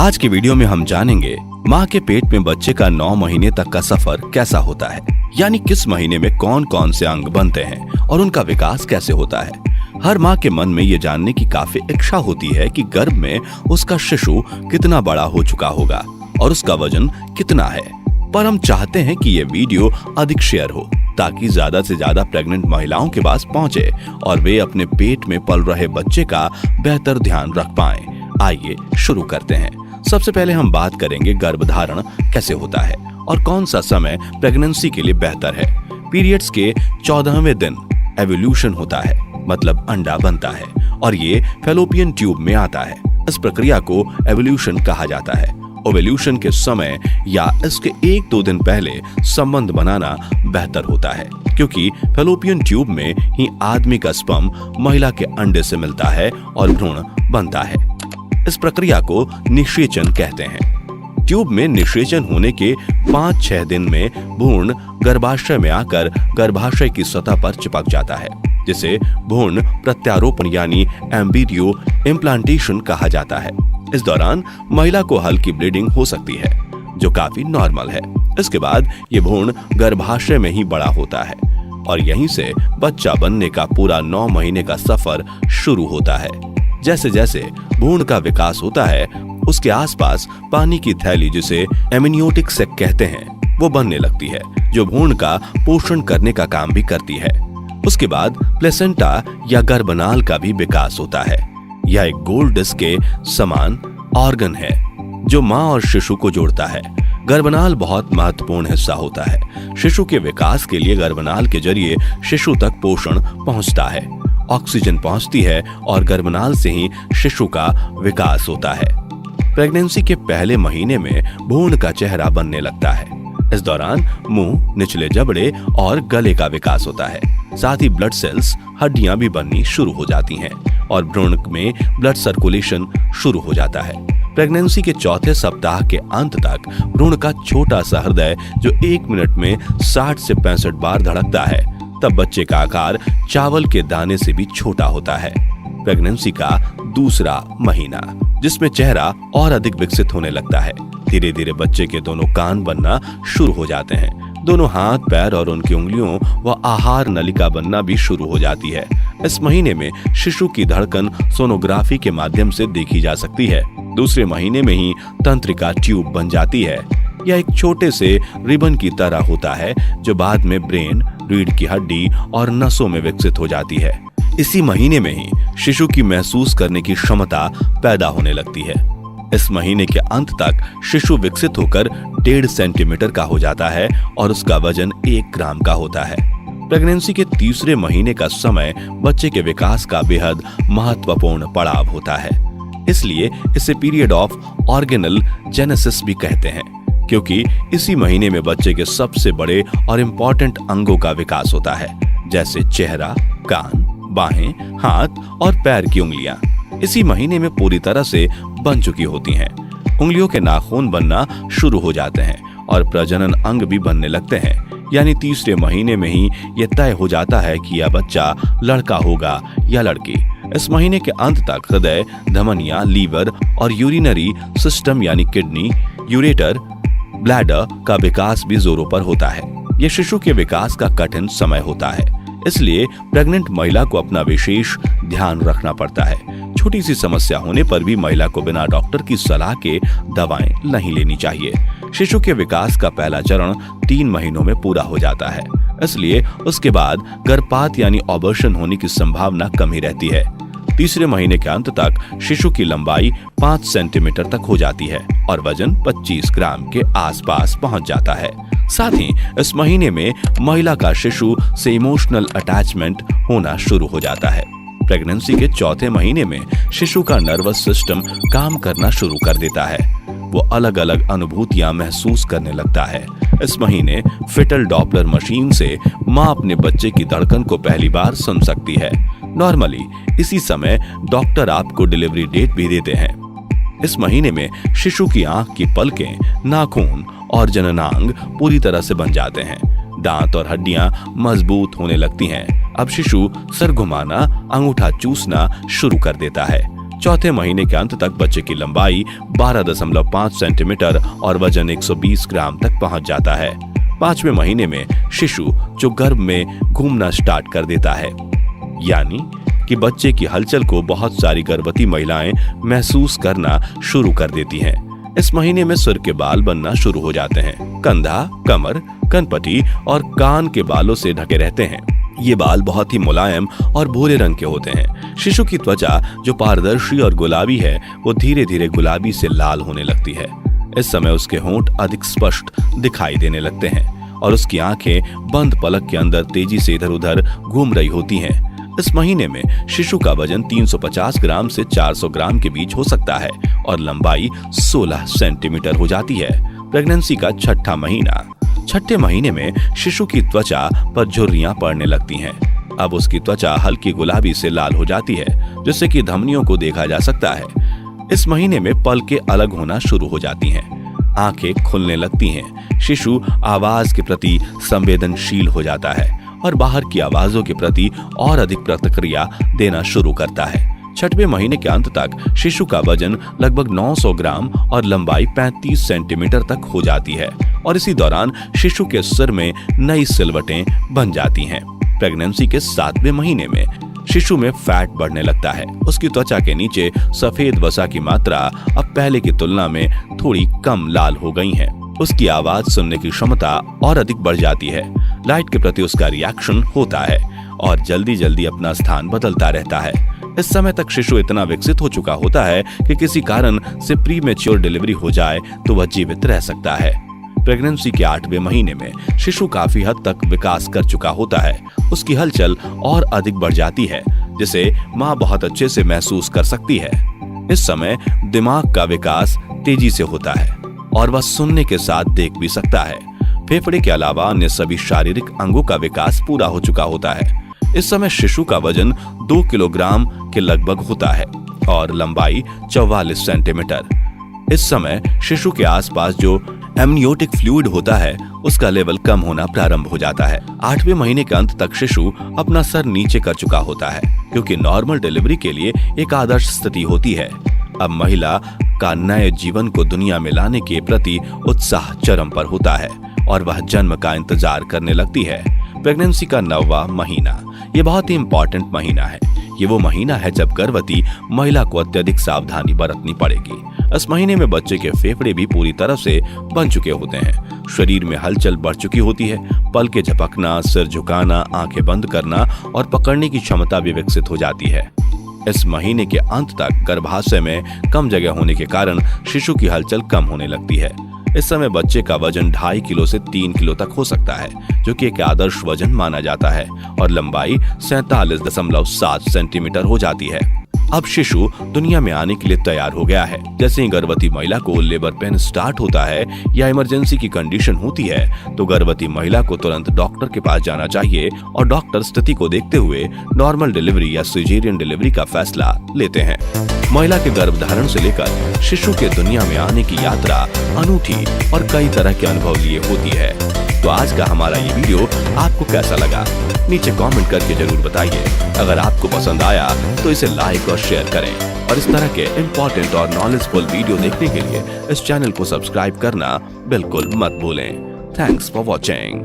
आज के वीडियो में हम जानेंगे माँ के पेट में बच्चे का 9 महीने तक का सफर कैसा होता है, यानी किस महीने में कौन कौन से अंग बनते हैं और उनका विकास कैसे होता है। हर माँ के मन में ये जानने की काफी इच्छा होती है कि गर्भ में उसका शिशु कितना बड़ा हो चुका होगा और उसका वजन कितना है। पर हम चाहते हैं कि ये वीडियो अधिक शेयर हो ताकि ज्यादा से ज्यादा प्रेग्नेंट महिलाओं के पास पहुंचे और वे अपने पेट में पल रहे बच्चे का बेहतर ध्यान रख पाएं। आइए शुरू करते हैं। सबसे पहले हम बात करेंगे गर्भधारण कैसे होता है और कौन सा समय प्रेगनेंसी के लिए बेहतर है। पीरियड्स के 14वें दिन एवोल्यूशन होता है, मतलब अंडा बनता है और ये फैलोपियन ट्यूब में आता है। इस प्रक्रिया को एवोल्यूशन कहा जाता है। ओव्यूलेशन के समय या इसके 1-2 दिन पहले संबंध बनाना बेहतर होता है, क्योंकि फैलोपियन ट्यूब में ही आदमी का स्पर्म महिला के अंडे से मिलता है और भ्रूण बनता है। इस प्रक्रिया को निषेचन कहते हैं। ट्यूब में निषेचन होने के 5-6 दिन में भ्रूण गर्भाशय में आकर गर्भाशय की सतह पर चिपक जाता है, जिसे भ्रूण प्रत्यारोपण यानी एम्ब्रियो इम्प्लांटेशन कहा जाता है। इस दौरान महिला को हल्की ब्लीडिंग हो सकती है, जो काफी नॉर्मल है। इसके बाद ये भ्रूण गर्भाशय में ही बड़ा होता है और यहीं से बच्चा बनने का पूरा 9 महीने का सफर शुरू होता है। जैसे जैसे भ्रूण का विकास होता है, उसके आसपास पानी की थैली, जिसे एमनियोटिक सैक कहते हैं, वो बनने लगती है, जो भ्रूण का पोषण करने का काम भी करती है। उसके बाद प्लेसेंटा या गर्भनाल का भी विकास होता है। यह एक गोल डिस्क के समान ऑर्गन है जो माँ और शिशु को जोड़ता है। गर्भनाल बहुत महत्वपूर्ण हिस्सा होता है। शिशु के विकास के लिए गर्भनाल के जरिए शिशु तक पोषण पहुंचता है, ऑक्सीजन पहुंचती है और गर्भनाल से ही शिशु का विकास होता है। प्रेगनेंसी के पहले महीने में भ्रूण का चेहरा बनने लगता है। इस दौरान मुंह, निचले जबड़े और गले का विकास होता है। साथ ही ब्लड सेल्स, हड्डियां भी बननी शुरू हो जाती हैं और भ्रूण में ब्लड सर्कुलेशन शुरू हो जाता है। प्रेगनेंसी के 4थे सप्ताह के अंत तक भ्रूण का छोटा सा हृदय, जो 1 मिनट में 60 से 65 बार धड़कता है, तब बच्चे का आकार चावल के दाने से भी छोटा होता है। प्रेगनेंसी का दूसरा महीना, जिसमें चेहरा और अधिक विकसित होने लगता है। धीरे धीरे बच्चे के दोनों कान बनना शुरू हो जाते हैं। दोनों हाथ, पैर और उनकी उंगलियों व आहार नलिका बनना भी शुरू हो जाती है। इस महीने में शिशु की धड़कन सोनोग्राफी के माध्यम से देखी जा सकती है। दूसरे महीने में ही तंत्रिका ट्यूब बन जाती है। यह एक छोटे से रिबन की तरह होता है, जो बाद में ब्रेन, रीढ़ की हड्डी और नसों में विकसित हो जाती है। इसी महीने में ही शिशु की महसूस करने की क्षमता पैदा होने लगती है। इस महीने के अंत तक शिशु विकसित होकर 1.5 सेंटीमीटर का हो जाता है और उसका वजन 1 ग्राम का होता है। प्रेगनेंसी के तीसरे महीने का समय बच्चे के विकास का बेहद महत्वपूर्ण पड़ाव होता है। इसलिए इसे पीरियड ऑफ ऑर्गेनल जेनेसिस भी कहते हैं, क्योंकि इसी महीने में बच्चे के सबसे बड़े और इम्पोर्टेंट अंगों का विकास होता है, जैसे चेहरा, कान, बाहें, हाथ और पैर की उंगलियां इसी महीने में पूरी तरह से बन चुकी होती हैं। उंगलियों के नाखून बनना शुरू हो जाते हैं और प्रजनन अंग भी बनने लगते हैं, यानी तीसरे महीने में ही यह तय हो जाता है कि यह बच्चा लड़का होगा या लड़की। इस महीने के अंत तक हृदय, धमनियां, लीवर और यूरिनरी सिस्टम यानी किडनी, यूरेटर, ब्लैडर का विकास भी जोरों पर होता है। यह शिशु के विकास का कठिन समय होता है, इसलिए प्रेग्नेंट महिला को अपना विशेष ध्यान रखना पड़ता है। छोटी सी समस्या होने पर भी महिला को बिना डॉक्टर की सलाह के दवाएं नहीं लेनी चाहिए। शिशु के विकास का पहला चरण 3 महीनों में पूरा हो जाता है, इसलिए उसके बाद गर्भपात यानी अबॉर्शन होने की संभावना कम ही रहती है। तीसरे महीने के अंत तक शिशु की लंबाई 5 सेंटीमीटर तक हो जाती है और वजन 25 ग्राम के आसपास पहुंच जाता है। साथ ही इस महीने में महिला का शिशु से इमोशनल अटैचमेंट होना शुरू हो जाता है। प्रेगनेंसी के 4थे महीने में शिशु का नर्वस सिस्टम काम करना शुरू कर देता है। वो अलग अलग अनुभूतियां महसूस करने लगता है। इस महीने फिटल डॉपलर मशीन से माँ अपने बच्चे की धड़कन को पहली बार सुन सकती है। नॉर्मली इसी समय डॉक्टर आपको डिलीवरी डेट भी देते हैं। इस महीने में शिशु की आंख की पलकें, नाखून और जननांग पूरी तरह से बन जाते हैं। दांत और हड्डियां मजबूत होने लगती हैं। अब शिशु सर घुमाना, अंगूठा चूसना शुरू कर देता है। चौथे महीने के अंत तक बच्चे की लंबाई 12.5 सेंटीमीटर और वजन 120 ग्राम तक पहुंच जाता है। 5वें महीने में शिशु जो गर्भ में घूमना स्टार्ट कर देता है, यानी कि बच्चे की हलचल को बहुत सारी गर्भवती महिलाएं महसूस करना शुरू कर देती हैं। इस महीने में सिर के बाल बनना शुरू हो जाते हैं। कंधा, कमर, कनपटी और कान के बालों से ढके रहते हैं। ये बाल बहुत ही मुलायम और भूरे रंग के होते हैं। शिशु की त्वचा जो पारदर्शी और गुलाबी है, वो धीरे धीरे गुलाबी से लाल होने लगती है। इस समय उसके होंठ अधिक स्पष्ट दिखाई देने लगते हैं और उसकी आंखें बंद पलक के अंदर तेजी से इधर उधर घूम रही होती हैं। इस महीने में शिशु का वजन 350 ग्राम से 400 ग्राम के बीच हो सकता है और लंबाई 16 सेंटीमीटर हो जाती है। प्रेगनेंसी का छठा महीना। छठे महीने में शिशु की त्वचा पर झुर्रियां पड़ने लगती हैं। अब उसकी त्वचा हल्की गुलाबी से लाल हो जाती है, जिससे कि धमनियों को देखा जा सकता है। इस महीने में पलकें अलग होना शुरू हो जाती हैं, आंखें खुलने लगती हैं। शिशु आवाज के प्रति संवेदनशील हो जाता है और बाहर की आवाजों के प्रति और अधिक प्रतिक्रिया देना शुरू करता है। छठवें महीने के अंत तक शिशु का वजन लगभग 900 ग्राम और लंबाई 35 सेंटीमीटर तक हो जाती है और इसी दौरान शिशु के सिर में नई सिलवटें बन जाती हैं। प्रेगनेंसी के 7वें महीने में शिशु में फैट बढ़ने लगता है। उसकी त्वचा के नीचे सफेद वसा की मात्रा अब पहले की तुलना में थोड़ी कम लाल हो गई है। उसकी आवाज सुनने की क्षमता और अधिक बढ़ जाती है। लाइट के प्रति उसका रिएक्शन होता है और जल्दी जल्दी अपना स्थान बदलता रहता है। इस समय तक शिशु इतना विकसित हो चुका होता है कि किसी कारण से प्रीमेच्योर डिलीवरी हो जाए तो वह जीवित रह सकता है। प्रेगनेंसी के 8वें महीने में शिशु काफी हद तक विकास कर चुका होता है। उसकी हलचल और अधिक बढ़ जाती है, जिसे माँ बहुत अच्छे से महसूस कर सकती है। इस समय दिमाग का विकास तेजी से होता है और वह सुनने के साथ देख भी सकता है। फेफड़े के अलावा अन्य सभी शारीरिक अंगों का विकास पूरा हो चुका होता है। इस समय शिशु का वजन 2 किलोग्राम के लगभग होता है और लंबाई 44 सेंटीमीटर। इस समय शिशु के आसपास जो एमनियोटिक फ्लूइड होता है, उसका लेवल कम होना प्रारंभ हो जाता है। 8वें महीने के अंत तक शिशु अपना सर नीचे कर चुका होता है, क्योंकि नॉर्मल डिलीवरी के लिए एक आदर्श स्थिति होती है। अब महिला का नए जीवन को दुनिया में लाने के प्रति उत्साह चरम पर होता है और वह जन्म का इंतजार करने लगती है। प्रेगनेंसी का 9वां महीना, ये बहुत ही इम्पोर्टेंट महीना है। ये वो महीना है जब गर्भवती महिला को अत्यधिक सावधानी बरतनी पड़ेगी। इस महीने में बच्चे के फेफड़े भी पूरी तरह से बन चुके होते हैं। शरीर में हलचल बढ़ चुकी होती है। पलकें झपकना, सिर झुकाना, आंखें बंद करना और पकड़ने की क्षमता भी विकसित हो जाती है। इस महीने के अंत तक गर्भाशय में कम जगह होने के कारण शिशु की हलचल कम होने लगती है। इस समय बच्चे का वजन 2.5 किलो से 3 किलो तक हो सकता है, जो कि एक आदर्श वजन माना जाता है और लंबाई 47.7 सेंटीमीटर हो जाती है। अब शिशु दुनिया में आने के लिए तैयार हो गया है। जैसे ही गर्भवती महिला को लेबर पेन स्टार्ट होता है या इमरजेंसी की कंडीशन होती है, तो गर्भवती महिला को तुरंत डॉक्टर के पास जाना चाहिए और डॉक्टर स्थिति को देखते हुए नॉर्मल डिलीवरी या सिजेरियन डिलीवरी का फैसला लेते हैं। महिला के गर्भधारण से लेकर शिशु के दुनिया में आने की यात्रा अनूठी और कई तरह के अनुभव लिए होती है। तो आज का हमारा ये वीडियो आपको कैसा लगा, नीचे कमेंट करके जरूर बताइए। अगर आपको पसंद आया तो इसे लाइक और शेयर करें और इस तरह के इम्पोर्टेंट और नॉलेजफुल वीडियो देखने के लिए इस चैनल को सब्सक्राइब करना बिल्कुल मत भूलें। Thanks for watching.